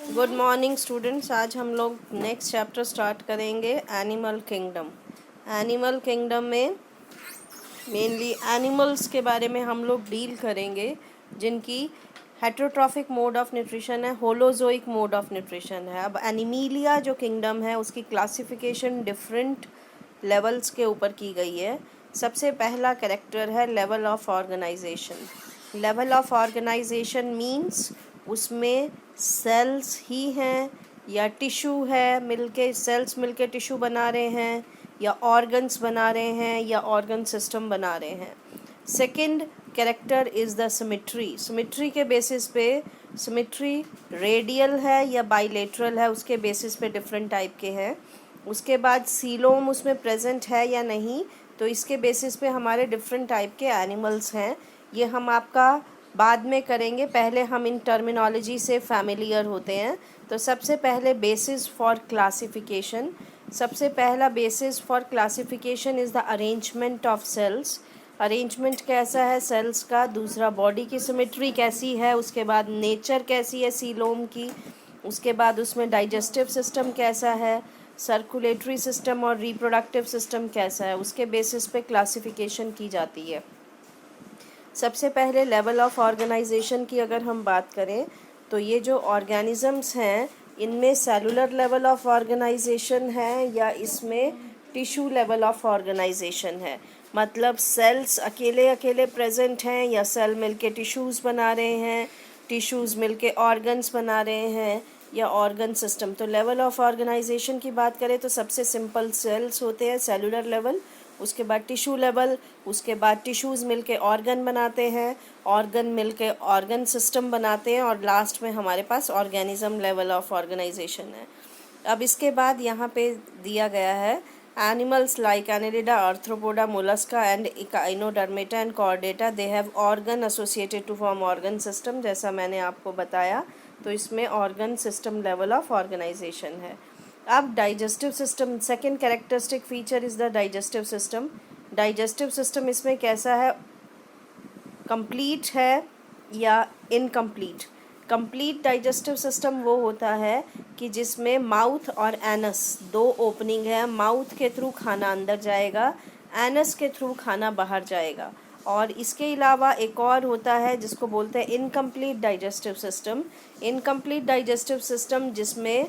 Good morning students. आज हम लोग नेक्स्ट चैप्टर स्टार्ट करेंगे एनिमल किंगडम। एनिमल किंगडम में मेनली एनिमल्स के बारे में हम लोग डील करेंगे जिनकी हेटेरोट्रॉफिक मोड ऑफ न्यूट्रिशन है, होलोजोइक मोड ऑफ न्यूट्रिशन है। अब एनिमीलिया जो किंगडम है उसकी क्लासिफिकेशन डिफरेंट लेवल्स के ऊपर की गई है। सबसे पहला कैरेक्टर है level of organisation. Level of organisation means उसमें सेल्स ही हैं या टिश्यू है, मिलके सेल्स मिलके टिश्यू बना रहे हैं, या ऑर्गन्स बना रहे हैं, या ऑर्गन सिस्टम बना रहे हैं। Second character is the symmetry. Symmetry के बेसिस पे सिमेट्री रेडियल है या बाइलेटरल है, उसके बेसिस पे डिफरेंट टाइप के हैं। उसके बाद सीलोम उसमें प्रेजेंट है या नहीं, तो इसके बेसिस पे हमारे डिफरेंट टाइप के एनिमल्स हैं। ये हम आपका बाद में करेंगे, पहले हम इन टर्मिनोलॉजी से फैमिलियर होते हैं। तो सबसे पहले बेसिस फॉर क्लासिफिकेशन। सबसे पहला basis for classification is the arrangement of cells. Arrangement कैसा है सेल्स का। दूसरा बॉडी की सिमेट्री कैसी है, उसके बाद नेचर कैसी है सीलोम की, उसके बाद उसमें डाइजेस्टिव सिस्टम कैसा है, सर्कुलेटरी सिस्टम और रिप्रोडक्टिव सिस्टम कैसा है, उसके बेसिस पे क्लासिफिकेशन की जाती है। सबसे पहले लेवल ऑफ ऑर्गेनाइजेशन की अगर हम बात करें तो ये जो ऑर्गेनिजम्स हैं इनमें सेलुलर लेवल ऑफ ऑर्गेनाइजेशन है या इसमें टिश्यू लेवल ऑफ ऑर्गेनाइजेशन है। मतलब सेल्स अकेले अकेले प्रेजेंट हैं या सेल मिलके टिश्यूज़ बना रहे हैं, टिश्यूज़ मिलके ऑर्गन्स बना रहे हैं, या ऑर्गन सिस्टम। तो लेवल ऑफ ऑर्गेनाइजेशन की बात करें तो सबसे सिंपल सेल्स होते हैं, सेलुलर लेवल, उसके बाद टिश्यू लेवल, उसके बाद टिश्यूज़ मिलके ऑर्गन बनाते हैं, ऑर्गन मिलके ऑर्गन सिस्टम बनाते हैं, और लास्ट में हमारे पास ऑर्गेनिज्म लेवल ऑफ ऑर्गेनाइजेशन है। अब इसके बाद यहाँ पे दिया गया है animals like Annelida, Arthropoda, Mollusca and Echinodermata and Chordata, they have organ associated to form organ system. जैसा मैंने आपको बताया, तो इसमें organ system level of organisation है। अब digestive system, second characteristic feature is the digestive system. Digestive system इसमें कैसा है, कंप्लीट है या इनकम्प्लीट। कंप्लीट डाइजेस्टिव सिस्टम वो होता है कि जिसमें माउथ और एनस दो ओपनिंग है। माउथ के थ्रू खाना अंदर जाएगा, एनस के थ्रू खाना बाहर जाएगा। और इसके अलावा एक और होता है जिसको बोलते हैं incomplete digestive system. Incomplete digestive system जिसमें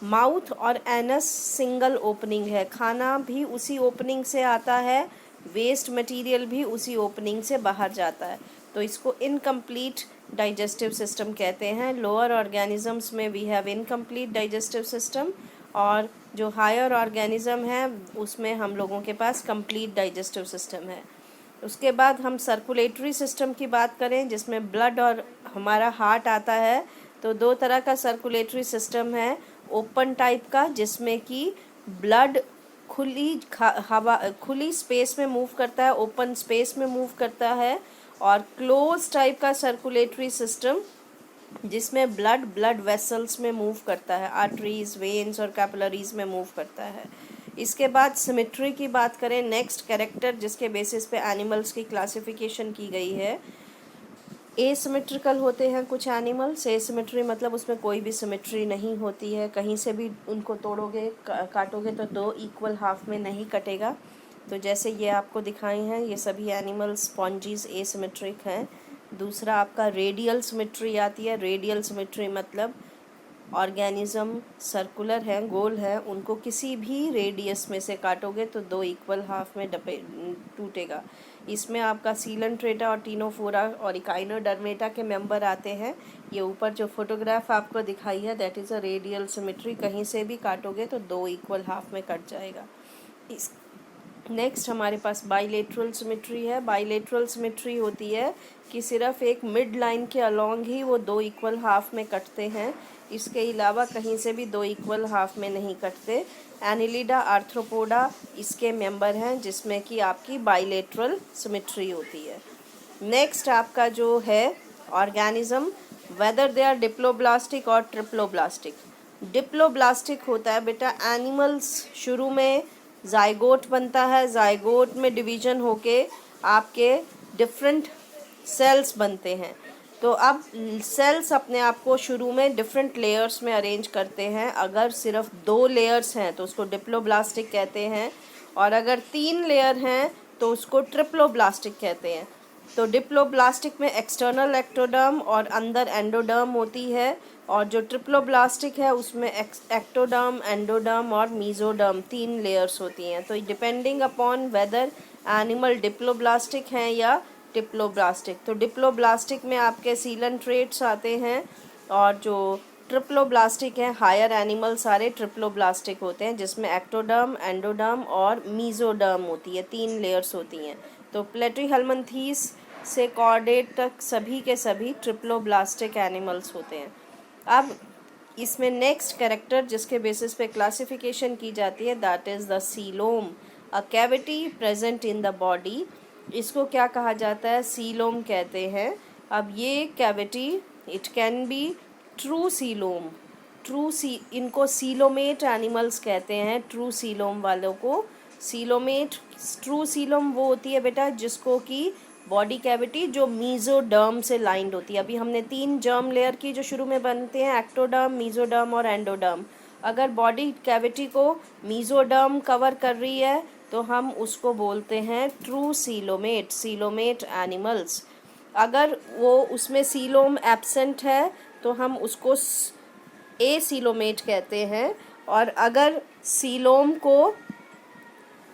माउथ और एनस सिंगल ओपनिंग है, खाना भी उसी ओपनिंग से आता है, वेस्ट मटेरियल भी उसी ओपनिंग से बाहर जाता है, तो इसको इनकम्प्लीट डाइजेस्टिव सिस्टम कहते हैं। लोअर ऑर्गेनिजम्स में we have incomplete digestive system, और जो हायर ऑर्गेनिज्म है उसमें हम लोगों के पास कंप्लीट डाइजेस्टिव सिस्टम है। उसके बाद हम सर्कुलेटरी सिस्टम की बात करें जिसमें ब्लड और हमारा हार्ट आता है, तो दो तरह का सर्कुलेटरी सिस्टम है। ओपन टाइप का जिसमें कि ब्लड खुली स्पेस में मूव करता है, ओपन स्पेस में मूव करता है, और क्लोज टाइप का सर्कुलेटरी सिस्टम जिसमें ब्लड वेसल्स में मूव करता है, आर्टरीज, वेन्स और कैपिलरीज में मूव करता है। इसके बाद सिमेट्री की बात करें, नेक्स्ट कैरेक्टर जिसके बेसिस पे एनिमल्स की क्लासिफिकेशन की गई है। एसिमेट्रिकल होते हैं कुछ एनिमल्स। एसिमेट्री मतलब उसमें कोई भी सिमेट्री नहीं होती है, कहीं से भी उनको तोड़ोगे काटोगे तो दो इक्वल हाफ में नहीं कटेगा। तो जैसे ये आपको दिखाए हैं, ये सभी एनिमल्स स्पॉन्जीज एसिमेट्रिक हैं। दूसरा आपका रेडियल सिमेट्री आती है। रेडियल सिमेट्री मतलब ऑर्गेनिज्म सर्कुलर हैं, गोल है, उनको किसी भी रेडियस में से काटोगे तो दो इक्वल हाफ में टूटेगा। इसमें आपका सीलेंट्रेटा और टीनोफोरा और इकाइनोडर्मेटा के मेंबर आते हैं। ये ऊपर जो फोटोग्राफ आपको दिखाई है that is a radial symmetry, कहीं से भी काटोगे तो दो इक्वल हाफ में कट जाएगा। इस नेक्स्ट हमारे पास बाइलेटरल सिमेट्री है। बाइलेटरल सिमेट्री होती है कि सिर्फ एक मिड लाइन के अलोंग ही वो दो इक्वल हाफ में कटते हैं, इसके अलावा कहीं से भी दो इक्वल हाफ में नहीं कटते। एनिलिडा, आर्थ्रोपोडा इसके मेंबर हैं जिसमें कि आपकी बाइलेटरल सिमेट्री होती है। नेक्स्ट आपका जो है organism, whether they are diploblastic और ट्रिप्लोब्लास्टिक। डिप्लोब्लास्टिक होता है बेटा एनिमल्स शुरू में जाइगोट बनता है, जाइगोट में डिवीजन होके आपके डिफरेंट सेल्स बनते हैं। तो अब सेल्स अपने आप को शुरू में डिफरेंट लेयर्स में अरेंज करते हैं। अगर सिर्फ 2 लेयर्स हैं तो उसको डिप्लोब्लास्टिक कहते हैं, और अगर 3 लेयर हैं तो उसको ट्रिप्लोब्लास्टिक कहते हैं। तो डिप्लोब्लास्टिक में एक्सटर्नल एक्टोडर्म और अंदर एंडोडर्म होती है, और जो ट्रिप्लोब्लास्टिक है उसमें एक्टोडर्म, एंडोडर्म और मीजोडर्म 3 लेयर्स होती हैं। तो depending upon weather animal diploblastic हैं या डिप्लोब्लास्टिक। तो डिप्लोब्लास्टिक में आपके सीलन ट्रेट्स आते हैं, और जो ट्रिप्लोब्लास्टिक है हायर एनिमल सारे ट्रिप्लोब्लास्टिक होते हैं, जिसमें एक्टोडर्म, एंडोडर्म और मीजोडर्म होती है, 3 लेयर्स होती हैं। तो प्लेटीहेल्मिन्थीस से कॉर्डेट तक सभी के सभी ट्रिप्लोब्लास्टिक एनिमल्स होते हैं। अब इसमें नेक्स्ट कैरेक्टर जिसके बेसिस पे क्लासिफिकेशन की जाती है, that is the coelom, a cavity present in the body. इसको क्या कहा जाता है? सीलोम कहते हैं। अब ये cavity it can be true coelom, इनको सीलोमेट एनिमल्स कहते हैं। ट्रू सीलोम वालों को सीलोमेट, ट्रू सीलोम वो होती है बेटा जिसको कि बॉडी कैविटी जो मीजोडर्म से लाइंड होती है। अभी हमने 3 जर्म लेयर की जो शुरू में बनते हैं, एक्टोडर्म, मीजोडर्म और एंडोडर्म। अगर बॉडी कैविटी को मीजोडर्म कवर कर रही है तो हम उसको बोलते हैं ट्रू सीलोमेट एनिमल्स। अगर वो उसमें सीलोम एब्सेंट है तो हम उसको ए सीलोमेट कहते हैं, और अगर सीलोम को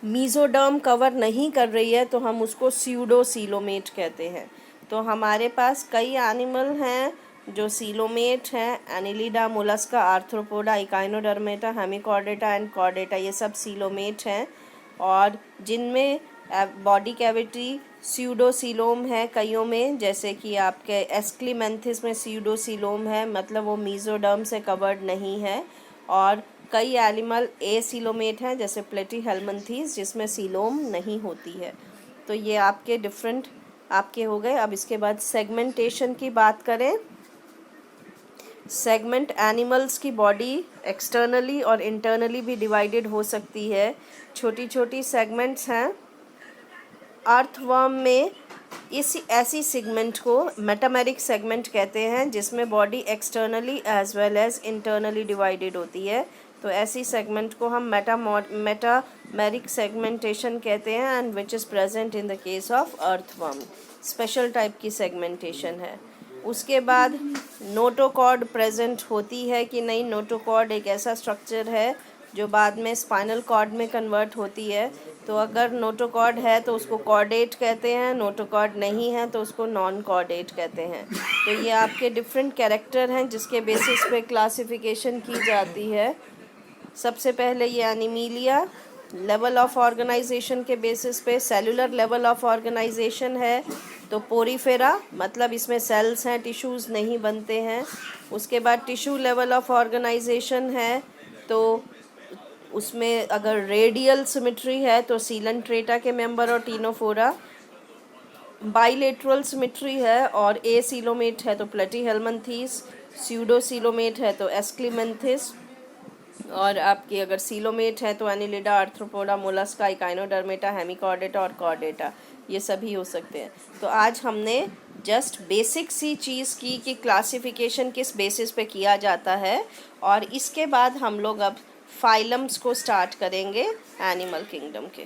मीजोडर्म कवर नहीं कर रही है तो हम उसको स्यूडो सीलोमेट कहते हैं। तो हमारे पास कई एनिमल हैं जो सीलोमेट हैं, Annelida, Mollusca, arthropoda, Echinodermata, Hemichordata and Chordata, ये सब सीलोमेट हैं, और जिनमें बॉडी कैविटी स्यूडोसीलोम है कईयों में, जैसे कि आपके एस्क्लीमेंथिस में स्यूडोसीलोम है, मतलब वो मीजोडर्म से कवर्ड नहीं है। और कई एनिमल एसीलोमेट हैं जैसे प्लेटीहेल्मिन्थीस जिसमें सीलोम नहीं होती है। तो ये आपके डिफरेंट आपके हो गए। अब इसके बाद सेगमेंटेशन की बात करें। सेगमेंट एनिमल्स की बॉडी एक्सटर्नली और इंटरनली भी डिवाइडेड हो सकती है। छोटी छोटी सेगमेंट्स हैं। अर्थवर्म में ऐसी सेगमेंट को मेटामेरिक सेगमेंट कहते हैं जिसमें body externally as well as internally divided होती है। तो ऐसी सेगमेंट को हम मेटामेरिक सेगमेंटेशन कहते हैं, and which is present in the case of earthworm. Special type की सेगमेंटेशन है। उसके बाद नोटोकॉर्ड प्रेजेंट होती है कि नहीं। नोटोकॉर्ड एक ऐसा स्ट्रक्चर है जो बाद में स्पाइनल कॉर्ड में कन्वर्ट होती है। तो अगर नोटोकॉर्ड है तो उसको कॉर्डेट कहते हैं, नोटोकॉर्ड नहीं है तो उसको नॉन कॉर्डेट कहते हैं। तो ये आपके डिफरेंट कैरेक्टर हैं जिसके बेसिस पे क्लासिफिकेशन की जाती है। सबसे पहले ये एनिमीलिया, लेवल ऑफ ऑर्गेनाइजेशन के बेसिस पे सेलुलर लेवल ऑफ ऑर्गेनाइजेशन है। तो पोरीफेरा मतलब इसमें सेल्स हैं, टिश्यूज़ नहीं बनते हैं। उसके बाद टिश्यू लेवल ऑफ ऑर्गेनाइजेशन है, तो उसमें अगर रेडियल सिमेट्री है तो सीलेंट्रेटा के मेंबर और टीनोफोरा, बाइलेटरल सिमेट्री है और एसीलोमेट है तो प्लेटीहेल्मिन्थीस, स्यूडोसीलोमेट है तो एस्क्लीमेंथिस, और आपकी अगर सीलोमेट है तो Annelida, arthropoda, Mollusca, Echinodermata, Hemichordata और कॉर्डेटा, ये सभी हो सकते हैं। तो आज हमने जस्ट बेसिक सी चीज़ की कि क्लासिफिकेशन किस बेसिस पे किया जाता है, और इसके बाद हम लोग अब फाइलम्स को स्टार्ट करेंगे एनिमल किंगडम के।